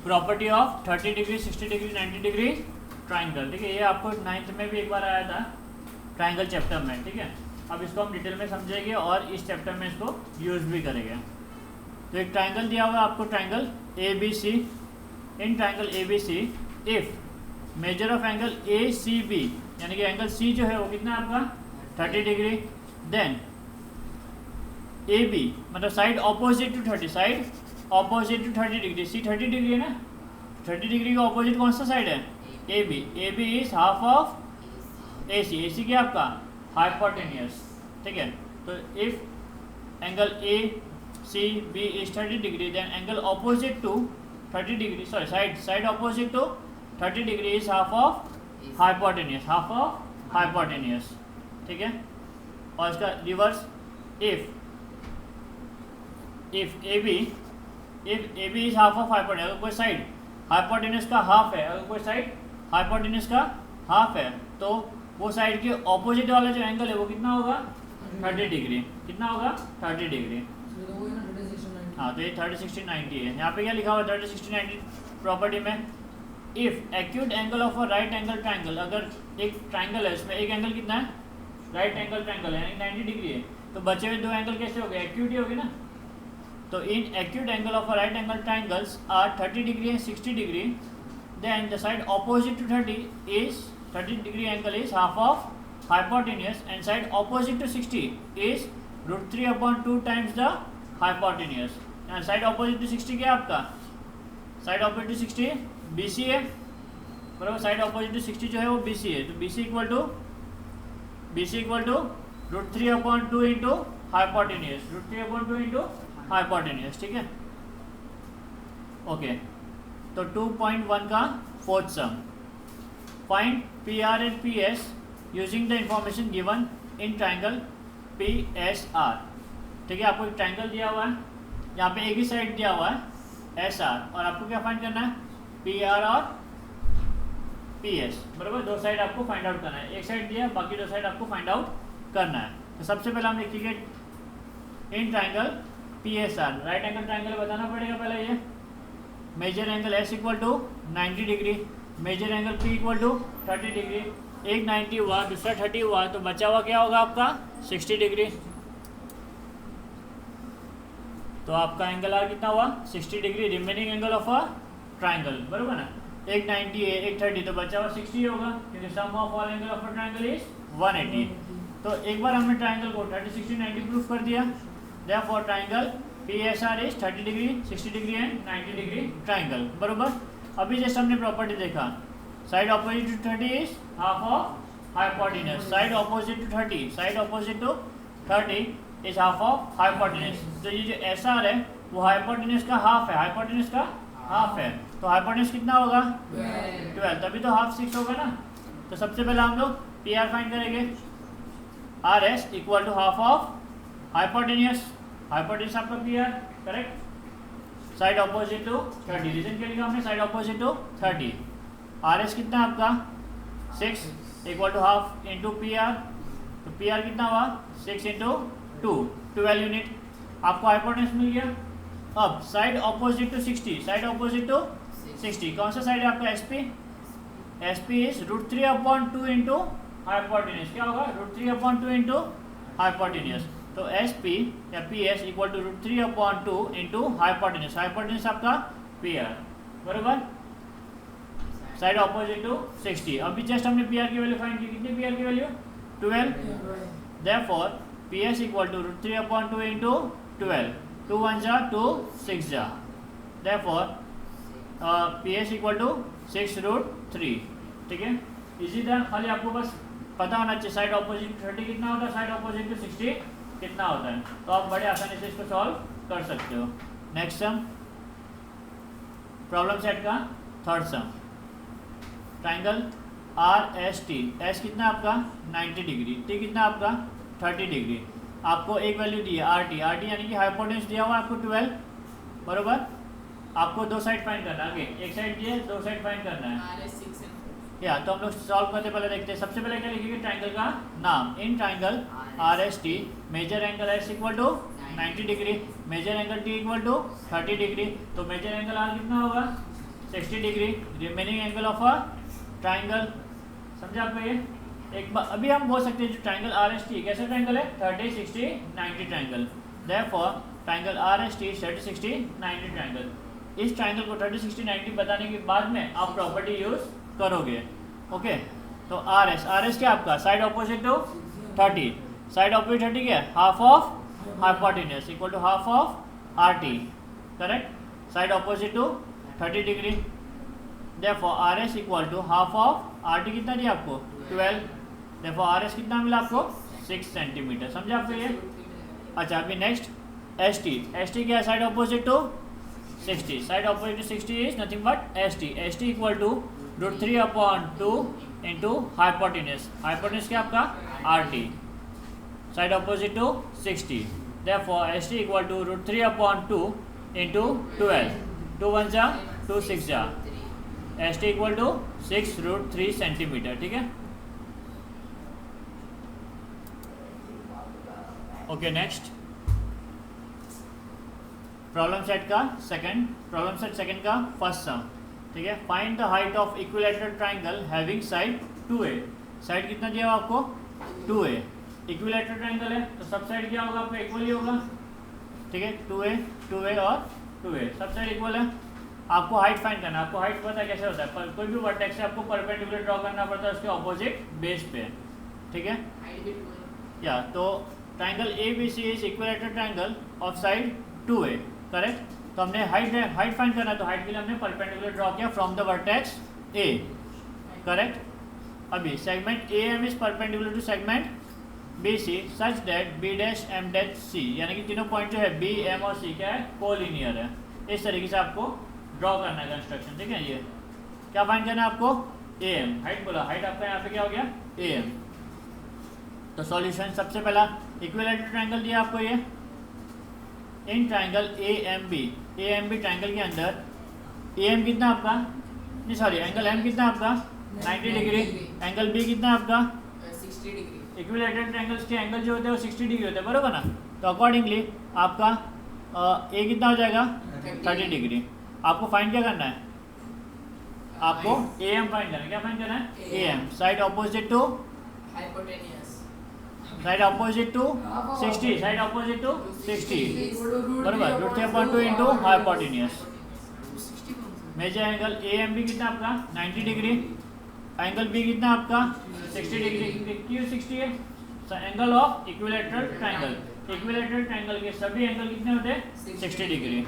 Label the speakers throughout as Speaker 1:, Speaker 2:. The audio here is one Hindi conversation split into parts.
Speaker 1: Property of 30 degree 60 degree 90 degree triangle. ठीक है, ये आपको 9th में भी एक बार आया था ट्राइंगल चैप्टर में। ठीक है, अब इसको हम डिटेल में समझेंगे और इस चैप्टर में इसको यूज़ भी करेंगे। तो एक ट्राइंगल दिया हुआ है आपको, triangle A B C. In triangle A B C if measure of angle A C B, यानी कि एंगल सी जो है वो कितना है आपका 30 डिग्री, देन ए बी मतलब side opposite to 30, side opposite to 30 degree, C 30 degree है ना, 30 डिग्री का ऑपोजिट कौन सा साइड है, A B. A B is half of A C, A C क्या आपका हाइपोटेनियस। ठीक है, तो if angle A C B is 30 degree then angle opposite to 30 degree, sorry side opposite to 30 degree is half of hypotenuse, half of hypotenuse. ठीक है, और इसका reverse if A B is half of hypotenuse, अगर कोई साइड हाइपोटेनियस का हाफ है, अगर कोई साइड हाइपोटेनियस का हाफ है तो वो साइड के ऑपोजिट वाला जो एंगल है वो कितना होगा 30 डिग्री। कितना होगा 30 डिग्री। हाँ, तो ये 30 60 90 है। यहाँ पे क्या लिखा हुआ 30 60 90 प्रॉपर्टी में, if acute angle of a right angle triangle, अगर एक ट्राइंगल है इसमें एक एंगल कितना है राइट एंगल ट्राइंगल है यानी 90 डिग्री है, तो बचे हुए दो एंगल कैसे हो गए, एक्यूट ही होगी ना। तो in acute angle of a right angle triangles are 30 degree and 60 degree, then the side opposite to 30 degree angle is half of hypotenuse and side opposite to 60 is √3/2 times the hypotenuse. Side opposite to 60 क्या है आपका, साइड ऑपोजिट टू 60 BC है, बराबर। साइड ऑपोजिट टू 60 जो है वो BC है, तो BC equal to √3/2 into hypotenuse, √3/2 into hypotenuse. ठीक है, ओके। तो 2.1 का fourth sum, find PR and PS using the information given in triangle PSR। ठीक है, आपको एक ट्राइंगल दिया हुआ है, यहाँ पे एक ही साइड दिया हुआ है SR, और आपको क्या फाइंड करना है PR और PS, बराबर। दो साइड आपको फाइंड आउट करना है, एक साइड दिया बाकी दो साइड आपको फाइंड आउट करना है। तो सबसे पहले हम लिखेंगे in triangle PSR, right angle triangle बताना पड़ेगा पहले। ये measure angle S equal to 90 degree, measure angle P equal to 30 degree, एक 90 हुआ दूसरा 30 हुआ, तो बचा हुआ क्या होगा आपका 60 डिग्री। तो आपका एंगल R कितना हुआ 60 degree, remaining angle of a triangle, बराबर ना। एक 90 है एक 30, तो बचा हुआ 60 होगा, क्योंकि sum of all angle of a triangle is 180। तो एक बार हमने ट्राइंगल को 30 60 90 प्रूफ कर दिया, therefore triangle PSR is 30 degree 60 degree and 90 degree triangle, बराबर। अभी जैसे हमने प्रॉपर्टी देखा, side opposite to 30 is half of hypotenuse, side opposite to 30 is half of hypotenuse. तो ये जो SR है वो हाइपोटेनियस का हाफ है, हाइपोटेनियस का हाफ है, तो हाइपोटेनियस कितना होगा 12, तभी तो हाफ 6 होगा ना। तो सबसे पहले हम लोग PR फाइंड करेंगे, RS equal to half of hypotenuse, hypotenuse आपका PR, correct. Side opposite to 30, reason क्या लिखा हमने, साइड ऑपोजिट टू 30। RS कितना है आपका 6 equal to half into PR, तो PR कितना हुआ 6 इंटू 2 12 यूनिट, आपको हाइपोटेनियस मिल गया। अब side opposite to 60, side opposite to 60 कौन सा साइड है आपका SP इज √3/2 इंटू हाइपोटेनियस, क्या होगा √3/2 इंटू हाइपोटेनियस। तो SP या PS equal to √3/2 into hypotenuse, hypotenuse आपका PR, बराबर। साइड ऑपोजिट टू 60, अभी जस्ट हमने PR की वैल्यू फाइंड की, कितनी PR की value 12, therefore PS equal to √3/2 into 12, 2 1 जा 2 6 जा, देयरफॉर PS इक्वल टू 6√3। ठीक है, इजी था, खाली आपको बस पता होना चाहिए साइड ऑपोजिट टू 30 कितना होता है, साइड ऑपोजिट टू 60 कितना होता है, तो आप बड़े आसानी से इसको सॉल्व कर सकते हो। नेक्स्ट सम, प्रॉब्लम सेट का थर्ड सम, ट्राइंगल RST, S कितना आपका 90 डिग्री, T कितना आपका 30 डिग्री, आपको एक वैल्यू दी है RT यानी कि हाइपोटेन्यूस दिया हुआ है आपको 12, बरोबर। आपको दो साइड फाइंड करना है, आगे एक साइड दिए दो साइड फाइंड करना है या। तो हम लोग सॉल्व करते पहले देखते हैं, सबसे पहले क्या लिखेंगे ट्राइंगल का नाम, in triangle RST measure angle S equal to 90 degree, measure angle T equal to 30 degree, तो मेजर एंगल R कितना होगा 60 degree remaining angle of a triangle. समझा आपको ये? एक बार अभी हम बोल सकते हैं जो ट्राइंगल आर एस टी कैसा ट्राइंगल है, 30 60 90 triangle. Therefore triangle R S T 30 60 90 triangle. इस ट्राइंगल को 30 60 90 बताने के बाद में आप प्रॉपर्टी यूज करोगे। ओके, तो आर एस क्या आपका side opposite to 30, side opposite 30 क्या है, half of hypotenuse equal to half of R T, correct. Side opposite to 30 degree, therefore are S equal to half of R T कितना दिया आपको 12, देयरफॉर आर एस कितना मिला आपको 6 सेंटीमीटर। समझा आपको ये? अच्छा, अभी नेक्स्ट एस टी क्या है, side opposite to 60, side opposite to 60 is nothing but S T equal to √3/2 into hypotenuse क्या आपका R T, side opposite to 60, therefore S T equal to √3/2 into 12, 2 1 जा 2 6 जा, S T equal to 6√3 centimetre. ठीक है, ओके। नेक्स्ट प्रॉब्लम सेट का फर्स्ट सम। ठीक है, find the height of equilateral triangle having side 2a। Side कितना दिया हुआ आपको 2a, इक्विलैटरल ट्राइंगल है तो सब साइड क्या होगा आपका इक्वल ही होगा। ठीक है, 2a और 2a सब साइड इक्वल है। आपको हाइट फाइंड करना है। आपको हाइट पता है कैसे होता है, पर कोई भी वर्टेक्स से आपको परपेंडिकुलर ड्रॉ करना पड़ता है उसके ऑपोजिट बेस पे। ठीक है, या तो triangle ABC is equilateral triangle of side 2a, correct. तो हमने हाइट फाइंड करना है, तो हाइट के लिए हमने परपेंडिकुलर ड्रॉ किया from the vertex A, correct. अभी segment AM is perpendicular to segment BC such that B', M', C, यानी कि तीनों पॉइंट जो है B, M और C क्या है, कोलिनियर है। इस तरीके से आपको ड्रॉ करना है कंस्ट्रक्शन। ठीक है, ये क्या फाइंड करना है आपको AM, हाइट बोला, हाइट आपका यहाँ पे क्या हो गया AM। तो सॉल्यूशन सबसे पहला इक्विलैटरल ट्राइंगल दिया आपको ये, इन ट्राइंगल AMB ट्राइंगल के अंदर AM कितना आपका, नहीं सॉरी, एंगल M कितना आपका 90 डिग्री, एंगल B कितना आपका
Speaker 2: 60 डिग्री।
Speaker 1: इक्विलैटरल ट्राइंगल्स के एंगल जो होते हैं वो 60 डिग्री होते हैं, बरोबर ना। तो अकॉर्डिंगली आपका A कितना हो जाएगा 30 डिग्री। आपको फाइंड क्या करना है, आपको AM फाइंड करना है। क्या फाइंड करना है AM, side opposite to
Speaker 2: hypotenuse,
Speaker 1: side opposite to 60, side opposite to 60, बराबर √3/2 into hypotenuse. Measure angle AMB कितना आपका 90 डिग्री, एंगल B कितना आपका 60 डिग्री। क्यों 60 है, angle of equilateral triangle. Equilateral triangle के सभी एंगल कितने होते हैं 60 डिग्री।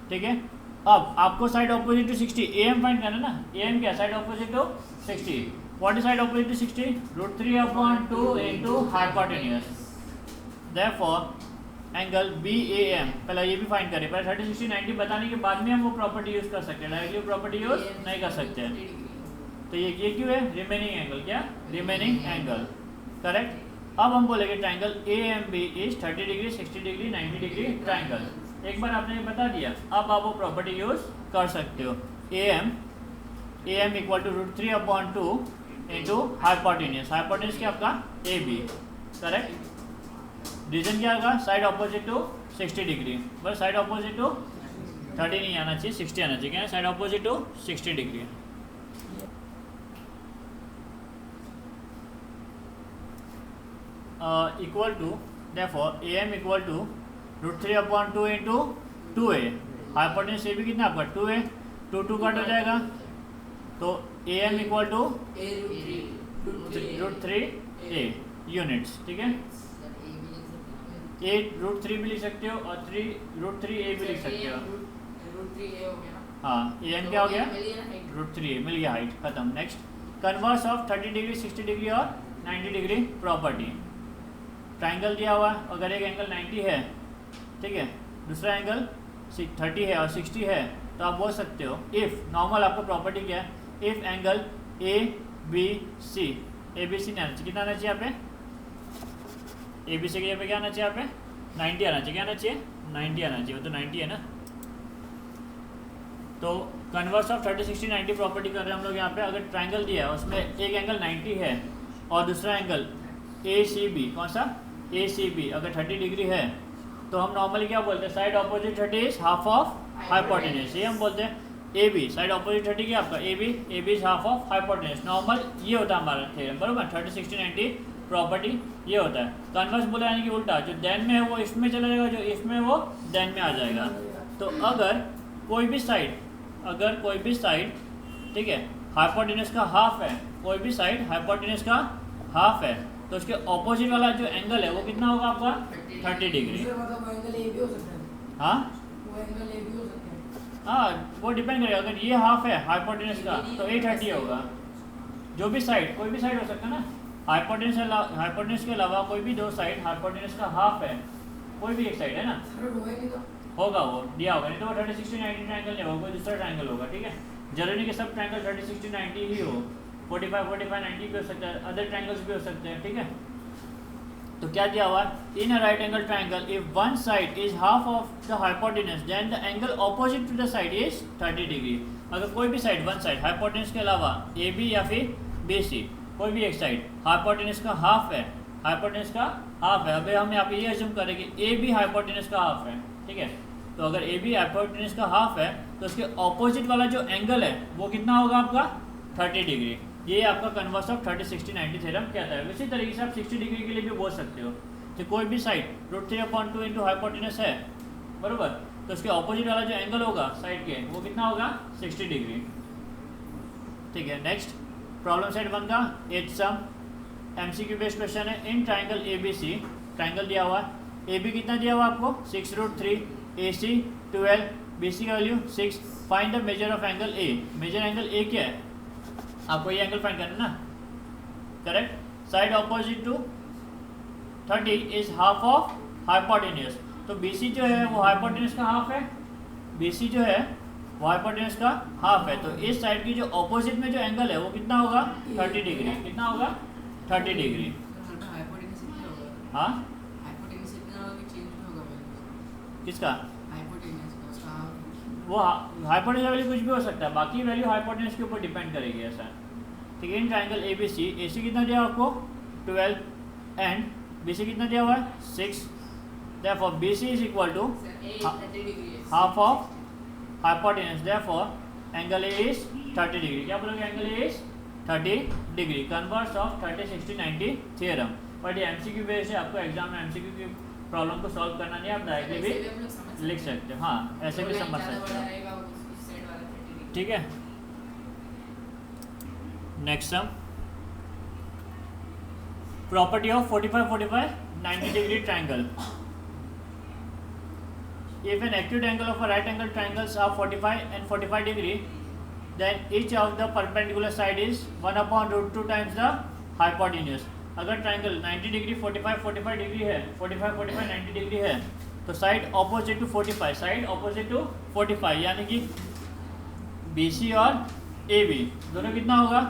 Speaker 1: ठीक है, अब आपको side opposite to 60 AM find करना ना। AM क्या, side opposite to 60, what is side opposite to 60, √3/2 into hypotenuse. Therefore angle BAM, पहले ये भी फाइंड करें, पहले 30 60 90 बताने के बाद में हम वो प्रॉपर्टी यूज कर सकते हैं, डायरेक्टली प्रॉपर्टी यूज नहीं कर सकते हैं। तो ये क्यों है, रिमेनिंग एंगल, क्या रिमेनिंग एंगल, करेक्ट। अब हम बोलेंगे triangle AMB is 30 degree 60 degree 90 degree triangle. एक बार आपने ये बता दिया, अब आप वो प्रॉपर्टी यूज कर सकते हो। AM equal to √3/2 into hypotenuse, hypotenuse क्या आपका AB, करेक्ट। रीजन क्या होगा, साइड ऑपोजिट टू 60 डिग्री, बस साइड ऑपोजिट टू 30 नहीं आना चाहिए 60 आना चाहिए, side opposite to 60 degree. Equal to therefore AM equal to √3/2 into 2a, hypotenuse AB कितना आपका 2a, 2 कट हो जाएगा, तो AM equal to √3a units. ठीक है, √3 भी लिख सकते हो और √3a भी लिख सकते हो।
Speaker 2: √3a हो गया।
Speaker 1: हाँ, AM क्या हो गया √3a, मिल गया हाइट, खत्म। Next converse of 30 degree 60 degree और 90 डिग्री प्रॉपर्टी। ट्राइंगल दिया हुआ, अगर एक एंगल 90 है, ठीक है, दूसरा एंगल 30 है और 60 है, तो आप बोल सकते हो इफ़, नॉर्मल आपका प्रॉपर्टी क्या है, इफ़ एंगल ABC नहीं आना चाहिए, कितना आना चाहिए यहाँ पे, ABC के यहाँ पे क्या आना चाहिए, यहाँ पे 90 आना चाहिए, क्या आना चाहिए 90 आना चाहिए, वो तो 90 है ना। तो कन्वर्स ऑफ 30 60 90 प्रॉपर्टी कर रहे हैं हम लोग यहाँ पे। अगर ट्राइंगल दिया है उसमें एक एंगल 90 है और दूसरा एंगल ACB, कौन सा ACB, अगर 30 डिग्री है तो हम नॉर्मली क्या बोलते हैं, side opposite 30 is half of hypotenuse, ये हम बोलते हैं। ए बी साइड ऑपोजिट 30 क्या आपका A B is half of hypotenuse. Normal ये होता है हमारा थ्योरम, बराबर। 30 60 90 प्रॉपर्टी ये होता है। कन्वर्स बोला यानी कि उल्टा, जो देन में है वो इसमें चला जाएगा, जो इसमें वो देन में आ जाएगा। तो अगर कोई भी साइड ठीक है हाइपोटेन्यूज का हाफ है, कोई भी साइड हाइपोटेन्यूज का हाफ है, तो उसके ऑपोजिट वाला जो एंगल है वो कितना होगा आपका 30 डिग्री।
Speaker 3: मतलब एंगल ए भी हो सकता है।
Speaker 1: हाँ
Speaker 3: वो एंगल ए भी हो सकता है।
Speaker 1: हाँ, वो डिपेंड करेगा। अगर ये हाफ है हाइपोटेन्यूज का तो 830 होगा। जो भी साइड, कोई भी साइड हो सकता है ना, हाइपोटेन्यूज के अलावा कोई भी दो साइड हाइपोटेन्यूज का हाफ है, कोई भी एक साइड है ना,
Speaker 3: सर वो है नहीं तो
Speaker 1: होगा वो दिया होगा। नहीं तो वो 30 60 90 ट्रायंगल नहीं होगा, कोई दूसरा ट्रायंगल होगा। ठीक है, जरूरी नहीं कि सब ट्रायंगल 30 60 90 ही हो, 45 45 90 भी हो सकता है, अदर ट्रायंगल्स भी हो सकते हैं। ठीक है, तो क्या दिया हुआ है, in a right angle triangle if one side is half of the hypotenuse then the angle opposite to the side is 30 degree. अगर कोई भी साइड, वन साइड हाइपोटेन्यूज के अलावा ए बी या फिर बी सी, कोई भी एक साइड हाइपोटेन्यूज का हाफ है, हाइपोटेन्यूज का हाफ है। अभी हम यहाँ पे ये अज्यूम करें कि ए बी हाइपोटेन्यूज का हाफ है। ठीक है, तो अगर ए बी हाइपोटेन्यूज का हाफ है तो उसके ऑपोजिट वाला जो एंगल है वो कितना होगा आपका 30 डिग्री। ये आपका कन्वर्स ऑफ 30 60 90 थ्योरम कहता है। इसी तरीके से आप 60 डिग्री के लिए भी बोल सकते हो कि कोई भी साइड √3/2 इंटू हाइपोटेन्यूज है, बराबर, तो उसके ऑपोजिट वाला जो एंगल होगा साइड के वो कितना होगा 60 डिग्री। ठीक है, नेक्स्ट प्रॉब्लम सेट 1 का 8th सम एमसीक्यू बेस्ड क्वेश्चन है। In triangle A B C, triangle दिया हुआ है, ए बी कितना दिया हुआ आपको 6√3, ए सी 12, बी सी का value 6। Find the measure of angle A. Measure angle A क्या है, आपको ये एंगल फाइंड करना ना, correct. Side opposite to 30 is half of hypotenuse. तो बी सी जो है वो हाइपोटेन्यूज का हाफ है, बी सी जो है वो हाइपोटेन्यूज का हाफ है। तो इस साइड की जो ऑपोजिट में जो एंगल है वो कितना होगा 30 डिग्री। कितना होगा 30 डिग्री।
Speaker 2: हाइपोटेन्यूज कितना होगा?
Speaker 1: हाँ,
Speaker 2: हाइपोटेन्यूज कितना होगा कि चेंज नहीं होगा वैल्यू?
Speaker 1: किसका?
Speaker 2: हाइपोटेन्यूज का उसका
Speaker 1: वो हाइपोटेन्यूज वैल्यू कुछ भी हो सकता है, बाकी वैल्यू हाइपोटेन्यूज के ऊपर डिपेंड करेगी ऐसा। ठीक है, in triangle A B C, A सी कितना दिया आपको 12 एंड बी सी कितना दिया हुआ है 6। Therefore B C is equal to
Speaker 2: A 30 degree है।
Speaker 1: Half of hypotenuse, therefore angle A is 30 degree. क्या बोलोगे, angle A is 30 degree, converse of 30 60 90 theorem. But ये एमसीक्यू बेस्ड है, आपको एग्जाम में एमसीक्यू की प्रॉब्लम को सॉल्व करना नहीं, आप डायरेक्टली
Speaker 2: ऐसे
Speaker 1: भी
Speaker 2: हम लोग समझ सकते
Speaker 1: लिख सकते हो। हाँ, ऐसे भी समझ सकते हो।
Speaker 2: रहेगा उस साइड वाला 30 डिग्री।
Speaker 1: ठीक है, next sum property of 45 45 90 degree triangle. If an acute angle of a right angle triangles are 45 and 45 degree, then each of the perpendicular side is 1/√2 times the hypotenuse. अगर ट्राइंगल 90 डिग्री 45 45 डिग्री है, 45 45 90 डिग्री है, तो side opposite to 45, side opposite to 45 यानी कि बी सी और ए बी दोनों कितना होगा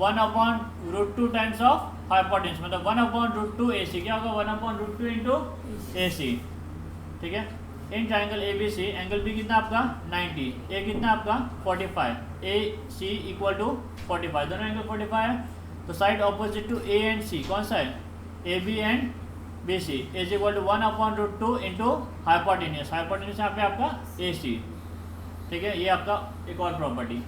Speaker 1: 1/√2 टाइम्स ऑफ हाइपोटेन्यूज, मतलब 1/√2 ए सी। क्या होगा 1/√2 इंटू ए सी। ठीक है, in triangle A B C angle B कितना आपका 90, ए कितना आपका 45, ए सी इक्वल टू 45, दोनों एंगल 45 है। तो side opposite to A and C कौन सा है, A B and B C is equal to 1/√2 into hypotenuse. Hypotenuse यहाँ पे आपका ए सी। ठीक है, ये आपका एक और प्रॉपर्टी।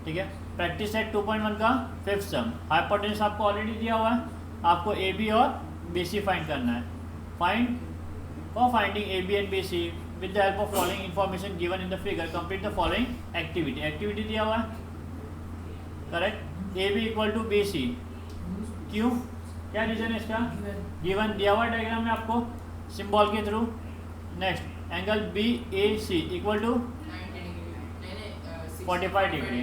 Speaker 1: ठीक है, प्रैक्टिस सेट 2.1 का 5th सम। हाइपोटेन्यूज आपको ऑलरेडी दिया हुआ है, आपको ए बी और बी सी फाइंड करना है। Find For finding A, B and B, C with the help of following information given in the figure, complete the following activity. Activity दिया हुआ है, correct. A B equal to B C, क्यों, क्या रीजन है इसका, गिवन दिया हुआ डायग्राम में आपको सिंबल के थ्रू। Next angle B A C equal to
Speaker 2: 90 degree
Speaker 1: 45 degree,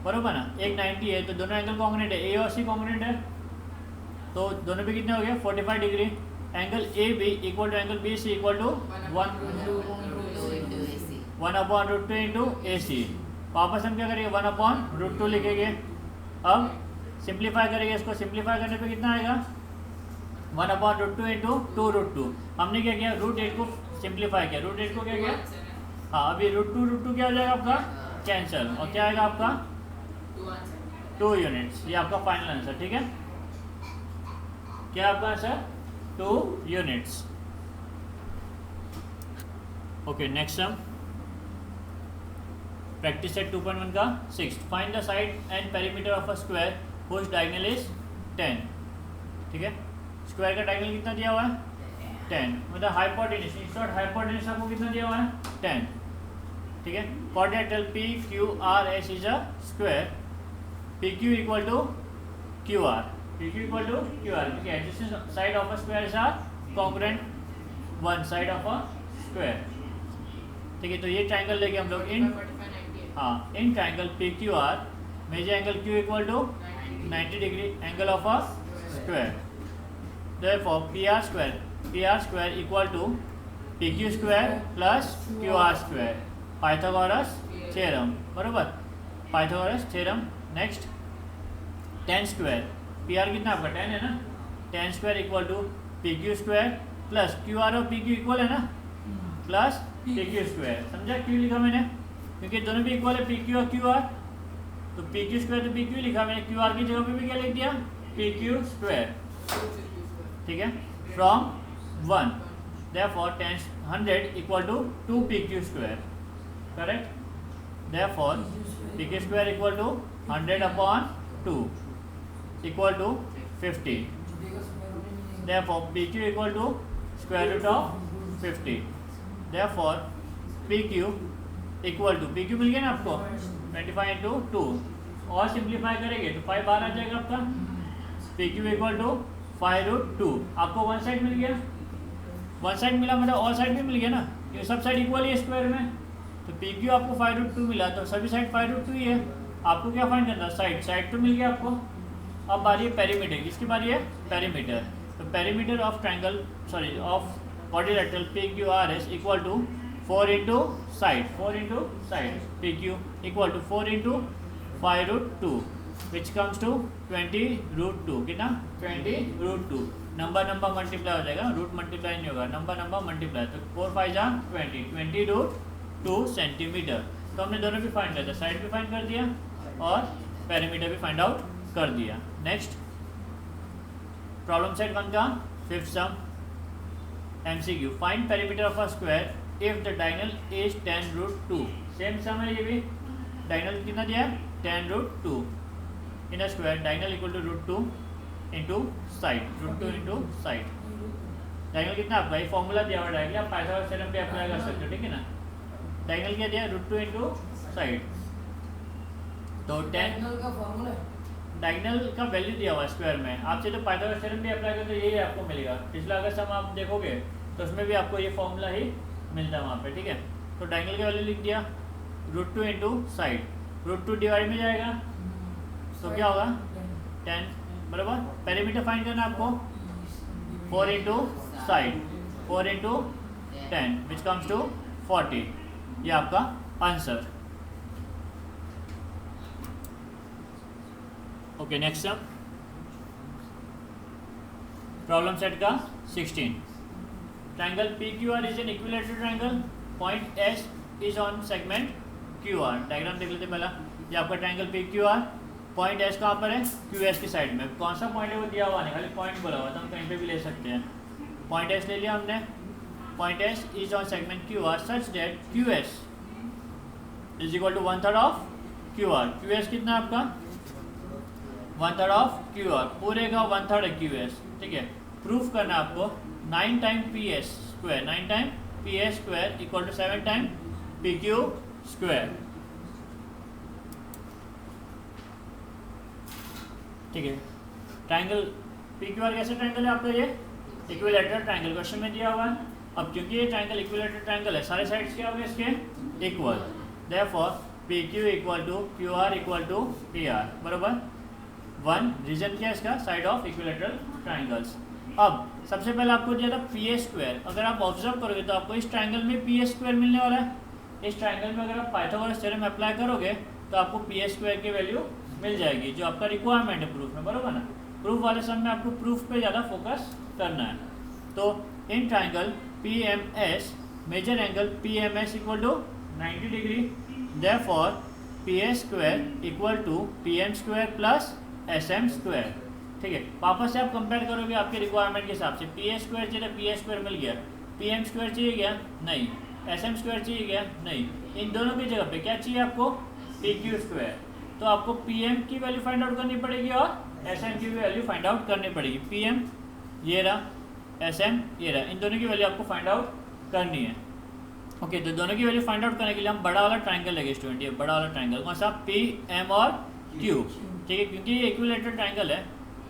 Speaker 1: बरोबर ना। एक 90 है तो दोनों एंगल कॉन्ग्रुएंट है, ए और सी कॉन्ग्रुएंट है, तो दोनों भी कितने हो गए 45 degree. Angle A B equal to angle B C equal to 1/√2 into A C. वापस हम क्या करेंगे 1/√2 लिखेंगे। अब सिंप्लीफाई करेंगे इसको, सिंप्लीफाई करने पे कितना आएगा 1/√2 इंटू 2√2। हमने क्या किया √8 को सिंप्लीफाई किया, √8 को क्या किया, हाँ अभी √2 क्या हो जाएगा आपका कैंसिल, और क्या आएगा आपका 2 यूनिट्स। ये आपका फाइनल आंसर। ठीक है, क्या आपका answer 2 units. Okay, next sum practice set 2.1 का 6, find the side and perimeter of a square whose diagonal is 10। ठीक है, स्क्वायर का डायगोनल कितना दिया हुआ है 10, मतलब हाइपोटेन्यूज, इन शॉर्ट हाइपोटेन्यूज आपको कितना दिया हुआ है 10। ठीक है, quadrilateral P Q R S is a square, P Q equal to Q R, P Q equal to Q R, ठीक है, adjacent side of a square are congruent one side of a square. ठीक है, तो ये ट्राइंगल लेके हम लोग in
Speaker 2: 45,
Speaker 1: in triangle P Q R measure angle Q equal to 90 degree angle of a square, therefore P R square equal to P Q square plus Q R square, Pythagoras theorem, बरोबर, Pythagoras theorem. Next tan square, P R कितना आपका 10 है ना, tan square equal to P Q square plus Q R और पी क्यू इक्वल है ना, प्लस पी क्यू स्क्वायर, समझा क्यों लिखा मैंने, क्योंकि दोनों भी इक्वल है पी क्यू और क्यू आर, तो पी क्यू स्क्वायर तो पी क्यू लिखा मैंने, क्यू आर की जगह पे भी क्या लिख दिया पी क्यू स्क्वायर। ठीक है, from 1 therefore tan 100 equal to 2 P Q square, correct, therefore P Q square equal to 100 upon 2 equal to 50, therefore P Q equal to square root of 50, therefore P Q equal to, P Q मिल गया ना आपको 25 इंटू 2, और सिंप्लीफाई करेंगे तो 5 बाहर आ जाएगा आपका, P Q equal to 5 root 2, आपको वन साइड मिल गया, वन साइड मिला मतलब ऑल साइड भी मिल गया ना, ये सब साइड इक्वल है स्क्वायर में, तो पी क्यू आपको 5 रूट 2 मिला, तो सभी साइड 5 रूट 2 ही है, आपको क्या फाइंड करना, साइड, साइड तो मिल गया आपको। अब बारी है पेरीमीटर, किसकी बारी है पेरीमीटर, तो perimeter of triangle sorry of quadrilateral P Q R S equal to 4 into side, 4 into side, P Q equal to 4 into 5 root 2 which comes to 20 root 2, कितना 20 रूट 2, नंबर मल्टीप्लाई हो जाएगा, रूट मल्टीप्लाई नहीं होगा, नंबर मल्टीप्लाई, तो 4 5 जा 20 रूट 2 सेंटीमीटर। तो हमने दोनों भी फाइंड कर दिया, साइड भी फाइंड कर दिया और पेरीमीटर भी फाइंड आउट कर दिया। नेक्स्ट प्रॉब्लम सेट 1 का 5th sum, MCQ, find perimeter of a square if the diagonal is 10 root 2, same sum है ये भी, डायगोनल कितना दिया है 10 root 2 in a square, diagonal equal to root 2 into side, root 2 into side, diagonal कितना आपका ये फॉर्मूला दिया हुआ डायगोनल, आप पाइथागोरस थ्योरम पे अप्लाई कर सकते हो, ठीक है ना, डायगोनल क्या दिया रूट 2 इंटू साइड, तो 10
Speaker 3: डायगोनल का फॉर्मूला है,
Speaker 1: डायगोनल का वैल्यू दिया हुआ है स्क्वायर में, आपसे तो पाइथागोरस थ्योरम भी अप्लाई करते तो यही आपको मिलेगा, पिछला अगर सम आप देखोगे तो उसमें भी आपको ये फॉर्मूला ही मिलता है वहाँ पे, ठीक है, तो डायगोनल का वैल्यू लिख दिया root 2 into side, root 2 divide में जाएगा तो क्या होगा 10, बराबर, पेरीमीटर फाइंड करना आपको 4 into side, 4 into 10 which comes to 40, ये आपका answer. Okay, next sum, problem set का 16, triangle P Q R is an equilateral triangle, point S is on segment Q R, diagram देख लेते पहला, ये आपका triangle P Q R, point S कहाँ पर है क्यू एस की साइड में, कौन सा पॉइंट है वो दिया हुआ नहीं, खाली पॉइंट बोला हुआ था, हम कहीं पे भी ले सकते हैं, पॉइंट एस ले लिया हमने, point S is on segment Q R such that Q S is equal to 1/3 of Q R, Q S कितना है आपका 1/3 ऑफ क्यू आर, पूरे का 1/3 है क्यू एस, ठीक है, प्रूफ करना आपको 9 time P S square, 9 time P S square equal to 7 time P Q square, ठीक है, ट्राइंगल पी क्यू आर कैसे ट्राइंगल है आपका, ये इक्विलेटरल ट्राइंगल क्वेश्चन में दिया हुआ है। अब क्योंकि ये ट्राइंगल इक्विलेटरल ट्राइंगल है, सारे साइड्स क्या हो गए इसके equal, therefore P Q equal to Q R equal to P R, बराबर, 1 रीजन क्या है इसका, साइड ऑफ इक्विलेटरल ट्राइंगल्स। अब सबसे पहले आपको दिया था पी ए स्क्वायर, अगर आप ऑब्जर्व करोगे तो आपको इस ट्राइंगल में पी ए स्क्वायर मिलने वाला है, इस ट्राइंगल में अगर आप पाइथागोरस थ्योरम अप्लाई करोगे तो आपको पी ए स्क्वायर की वैल्यू मिल जाएगी, जो आपका रिक्वायरमेंट है प्रूफ में, बराबर ना, प्रूफ वाले सम में आपको प्रूफ पे ज़्यादा फोकस करना है। तो in triangle P M S measure angle P M S equal to 90 degree, therefore P A square equal to P M square plus S M square, ठीक है, वापस से आप कंपेयर करोगे आपके रिक्वायरमेंट के हिसाब से, पी ए स्क्वायर चाहिए पी ए स्क्वायर मिल गया, पी एम स्क्वायर चाहिए क्या नहीं, एस एम स्क्वायर चाहिए क्या? नहीं, इन दोनों की जगह पे क्या चाहिए आपको? P Q square. तो आपको पी एम की वैल्यू फाइंड आउट करनी पड़ेगी और एस एम की वैल्यू फाइंड आउट करनी पड़ेगी। पी एम ये रहा, एस एम ये रहा, इन दोनों की वैल्यू आपको फाइंड आउट करनी है। ओके, तो दोनों की वैल्यू फाइंड आउट करने के लिए हम बड़ा वाला ट्राइंगल लेंगे स्टूडेंट। ये बड़ा वाला ट्राइंगल कौन सा? पी एम और क्यू, ठीक है, क्योंकि ये इक्विलेटरल ट्राइंगल है।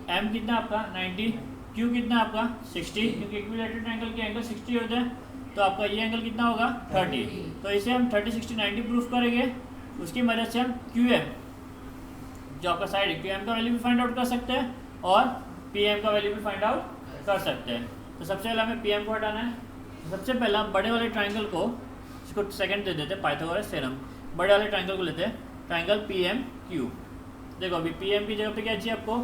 Speaker 1: एम कितना आपका 90, क्यू कितना आपका 60, क्योंकि इक्विलेटरल ट्राइंगल के एंगल 60 होते हैं, तो आपका ये एंगल कितना होगा 30। तो इसे हम 30 60 90 प्रूफ करेंगे। उसकी मदद से हम क्यू एम जो आपका साइड है, क्यू एम का वैल्यू भी फाइंड आउट कर सकते हैं और पी एम का वैल्यू भी फाइंड आउट कर सकते हैं। तो सबसे पहले हमें पी एम को हटाना है। सबसे पहले हम बड़े वाले ट्राइंगल को, इसको सेकंड दे देते हैं, पाइथागोरस थ्योरम। बड़े वाले ट्राइंगल को लेते हैं, ट्राइंगल पी एम क्यू। देखो अभी पी एम की जगह पे क्या चाहिए आपको?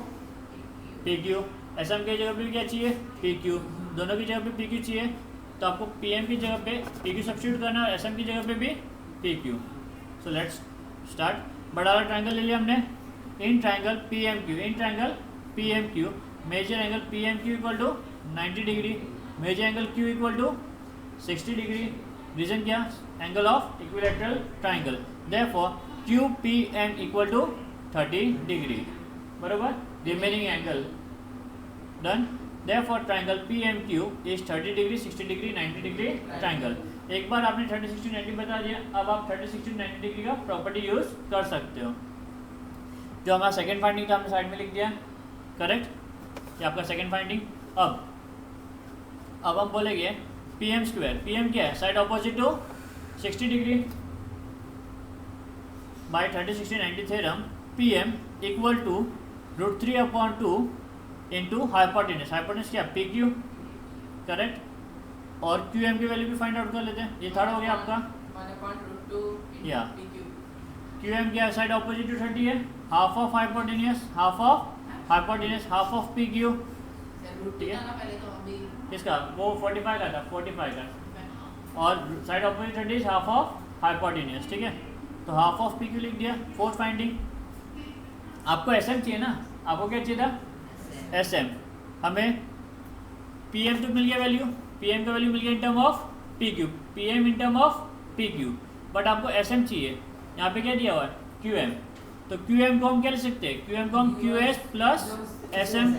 Speaker 1: P Q. एस एम की जगह पे क्या चाहिए? P Q. दोनों की जगह पे पी क्यू चाहिए, तो आपको पी एम की जगह पे पी क्यू सब्स्टिट्यूट करना है और एस एम की जगह पे भी P Q. So let's start. बड़ा वाला ट्राइंगल ले लिया हमने। In triangle P M Q, in triangle P M Q, measure angle P M Q equal to 90 degree, measure angle Q equal to 60 degree. Reason क्या? Angle of equilateral triangle. Therefore Q P M equal to 30 degree, बरोबर। Remaining angle done. Therefore triangle PMQ is 30 degree, 60 degree, 90 degree triangle. एक बार आपने 30 60 90 बता दिया, अब आप 30 60 90 डिग्री का प्रॉपर्टी यूज कर सकते हो। जो हमारा सेकंड फाइंडिंग था हमने साइड में लिख दिया, करेक्ट। ये आपका सेकंड फाइंडिंग। अब हम बोलेंगे P M square. P M क्या है? Side opposite to 60 degree. By 30 60 90 theorem P M equal to √3/2 into hypotenuse. Hypotenuse क्या? P Q, correct. और क्यू एम की वैल्यू भी फाइंड आउट कर लेते हैं। ये थर्ड हो गया आपका। या क्यू एम क्या है? साइड ऑपोजिट टू 30 है, half of hypotenuse, half of hypotenuse, half of P Q. ठीक है, किसका? वो 45 का था, 45 का। और side opposite 30, half of hypotenuse, ठीक है। तो हाफ ऑफ पी क्यू लिख दिया। फोर्थ फाइंडिंग, आपको एस एम चाहिए ना, आपको क्या चाहिए था? S M. हमें पी एम तो मिल गया वैल्यू, पी एम का वैल्यू मिल गया in term of P Q, P M in term of P Q, but आपको एस एम चाहिए। यहाँ पे क्या दिया हुआ है? Q M. तो क्यू एम को हम क्या लिख सकते हैं? क्यू एम को हम Q S plus S M,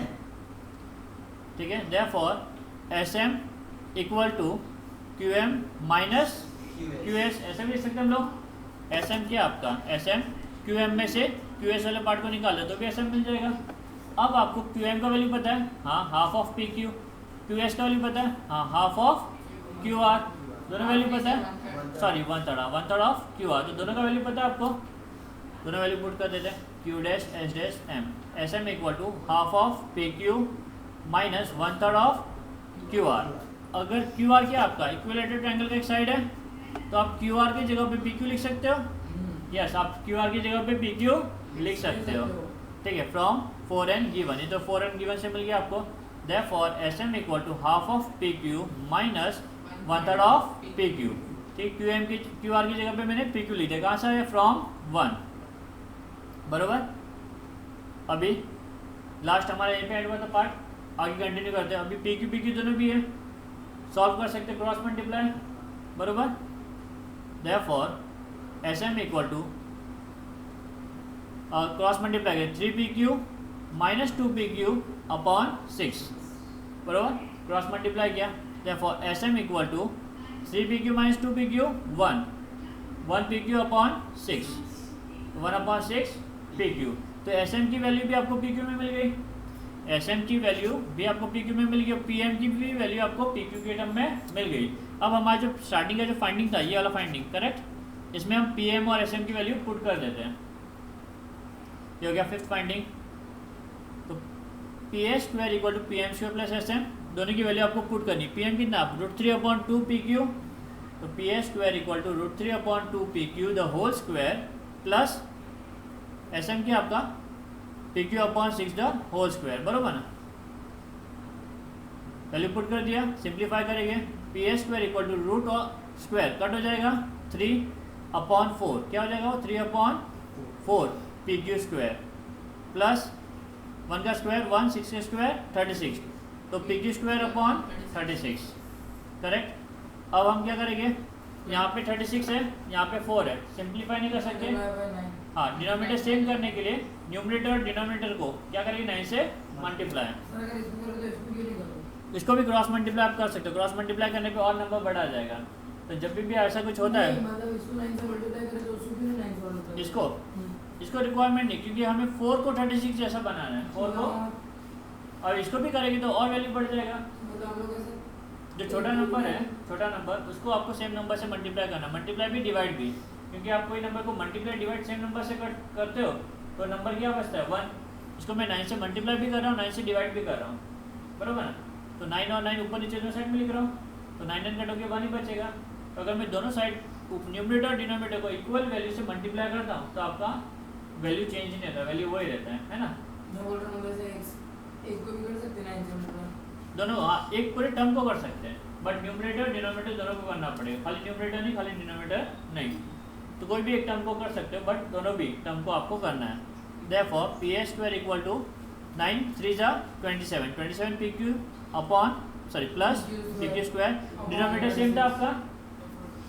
Speaker 1: ठीक है। Therefore S M equal to Q M minus Q S, ऐसे भी लिख सकते हैं हम लोग। एस एम क्या आपका? एस एम क्यू एम में से क्यू एस वाले पार्ट को निकाल दो तो भी एस एम मिल जाएगा। अब आपको क्यू एम का वैल्यू पता है, हाँ, half of P Q. Q S का वैल्यू पता है, हाँ, हाफ ऑफ क्यू आर। दोनों वैल्यू पता है, सॉरी 1/3 ऑफ क्यू आर। तो दोनों का वैल्यू पता है आपको, दोनों वैल्यू पुट कर देते हैं। Q dash S dash M, S M equal to half of P Q minus 1/3 of Q R. अगर क्यू आर क्या आपका इक्विलेटरल ट्रायंगल का एक साइड है, तो आप क्यू आर की जगह पे पी क्यू लिख सकते हो। यस, आप क्यू आर की जगह पे पी क्यू लिख सकते हो, ठीक है। फ्रॉम 4n गिवन, ये तो 4n गिवन से मिल गया आपको। Therefore S M equal to half of P Q minus 1/3 of P Q, ठीक। क्यू एम की क्यू आर की जगह पे मैंने पी क्यू लिख दिया। कहाँ से है? फ्रॉम 1, बरोबर। अभी लास्ट हमारा यहीं पे एड हुआ था पार्ट, आगे कंटिन्यू करते हैं। अभी पी क्यू दोनों भी है, सॉल्व कर सकते हैं, क्रॉस मल्टीप्लाई, बरोबर। Therefore S M equal to cross multiply करें 3pq माइनस 2pq अपॉन 6, बराबर। क्रॉस मल्टीप्लाई किया, therefore S M equal to 3pq minus 2pq 1pq upon 6, 1/6 pq। तो एस एम की वैल्यू भी आपको pq में मिल गई, एस एम की वैल्यू भी आपको pq में मिल गई, पी एम की भी वैल्यू आपको pq के टर्म में मिल गई। अब हमारा जो स्टार्टिंग का जो फाइंडिंग था, ये वाला फाइंडिंग, करेक्ट, इसमें हम पी एम और एस एम की वैल्यू पुट कर देते हैं। ये हो गया फिफ्थ फाइंडिंग। तो P S square equal to P M square plus S M, दोनों की वैल्यू आपको पुट करनी। पी एम कितना? √3/2 पी क्यू। तो P S square equal to √3/2 P Q the whole square plus S M क्या आपका? P Q upon 6 the whole square, बरोबर ना। वैल्यू पुट कर दिया, सिंप्लीफाई करेंगे। P S square equal to root और स्क्वायर कट हो जाएगा, 3/4 क्या हो जाएगा? वो 3/4 पी क्यू स्क्वायर प्लस 1 का स्क्वायर 1, 6 का स्क्वायर 36, तो P Q square upon 36, correct. अब हम क्या करेंगे? यहाँ पे 36 है, यहाँ पे 4 है, सिंप्लीफाई नहीं कर सकते। हाँ, डिनोमिनेटर सेम करने के लिए न्यूमरेटर और डिनोमिनेटर को क्या करेंगे 9 से मल्टीप्लाई।
Speaker 3: सर अगर इसको करो तो इसको क्यों नहीं करो?
Speaker 1: इसको भी क्रॉस मल्टीप्लाई आप कर सकते हो, क्रॉस मल्टीप्लाई करने पे और नंबर बढ़ा जाएगा। तो जब भी ऐसा कुछ होता है,
Speaker 3: नहीं, मतलब इसको 9 से मल्टीप्लाई करें तो उसको क्यों 9 से मल्टीप्लाई करें?
Speaker 1: इसको रिक्वायरमेंट नहीं, क्योंकि हमें 4 को 36 जैसा बनाना है, 4 को, और इसको भी करेंगे तो और वैल्यू बढ़ जाएगा।
Speaker 3: मतलब हम लोग ऐसे
Speaker 1: जो छोटा नंबर है, छोटा नंबर, उसको आपको सेम नंबर से मल्टीप्लाई करना, मल्टीप्लाई भी डिवाइड भी, क्योंकि आप कोई नंबर को मल्टीप्लाई डिवाइड सेम नंबर से करते हो तो नंबर क्या बचता है 1। इसको मैं 9 से मल्टीप्लाई भी कर रहा हूँ, 9 से डिवाइड भी कर रहा हूँ, बराबर ना। तो 9 और 9 ऊपर नीचे दोनों साइड में लिख रहा हूँ, तो 9 9 कटोगे 1 ही बचेगा। तो अगर मैं दोनों साइड न्यूमरेटर और डिनोमिनेटर को इक्वल वैल्यू से मल्टीप्लाई करता हूँ तो आपका वैल्यू चेंज नहीं होता, वैल्यू वही रहता है ना।
Speaker 3: मैं बोल रहा हूँ वैसे एक को भी कर सकते हैं 9 से मल्टीप्लाई।
Speaker 1: दोनों, हाँ, एक पूरे टर्म को कर सकते हैं, बट न्यूमरेटर डिनोमिनेटर दोनों को करना पड़ेगा, खाली न्यूमरेटर नहीं, खाली डिनोमिनेटर नहीं। तो कोई भी एक टर्म को कर सकते हो, बट दोनों भी टर्म को आपको करना है। देयरफॉर px² इक्वल टू 9 3 जा 27, 27 pq upon plus pq²। Denominator same था आपका,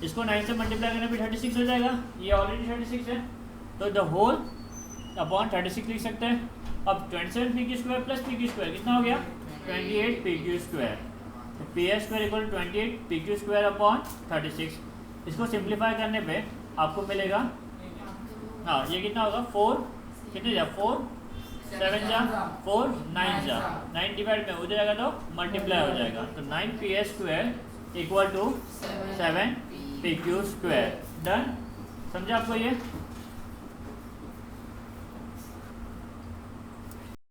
Speaker 1: इसको 9 से मल्टीप्लाई करने पे 36 हो जाएगा, ये ऑलरेडी 36 है, तो द होल अपॉन 36 लिख सकते हैं। अब 27 pq² प्लस pq² कितना हो गया 28 pq²। तो px² इक्वल 28 pq² अपॉन 36। इसको सिंप्लीफाई करने पे आपको मिलेगा, हाँ, ये कितना होगा 4 कितने जा 4 7 जा 4 9 जा 9 डिवाइड में हो जाएगा तो मल्टीप्लाई हो जाएगा, तो 9 px² equal to 7 pq²। Done, समझे आपको ये?